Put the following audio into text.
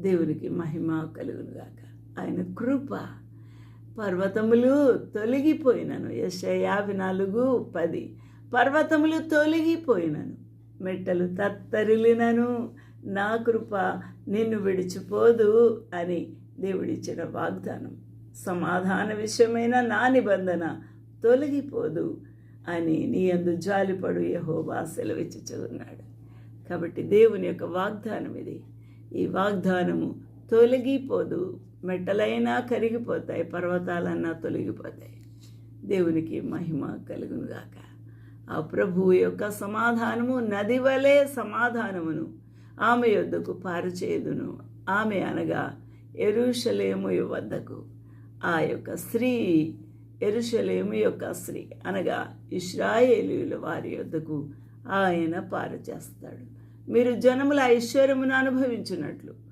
దేవునికి మహిమ కలుగునుగాక. ఆయన కృప పర్వతములు తొలగిపోయినను. యెషయా 54:10. పర్వతములు తొలగిపోయినను, మెట్టలు తత్తరిల్లినను, నా కృప నిన్ను విడిచిపోదు అని దేవుడిచ్చిన వాగ్దానం. సమాధాన విషయమైన నా నిబంధన తొలగిపోదు అని నీ యందు జాలిపడు యెహోవా సెలవిచ్చుచున్నాడు. కాబట్టి దేవుని యొక్క వాగ్దానం ఇది. ఈ వాగ్దానము తొలగిపోదు. మెట్టలైనా కరిగిపోతాయి, పర్వతాలన్నా తొలగిపోతాయి. దేవునికి మహిమ కలుగునుగాక. ఆ ప్రభువు యొక్క సమాధానము నది వలె సమాధానమును ఆమె యొద్దకు పారచేయుదును. ఆమె అనగా యెరూషలేము వద్దకు. ఆ యొక్క స్త్రీ యెరూషలేము యొక్క స్త్రీ అనగా ఇశ్రాయేలీయుల వారి యొద్దకు ఆయన పారచేస్తాడు. మీరు జనముల ఐశ్వర్యమును అనుభవించినట్లు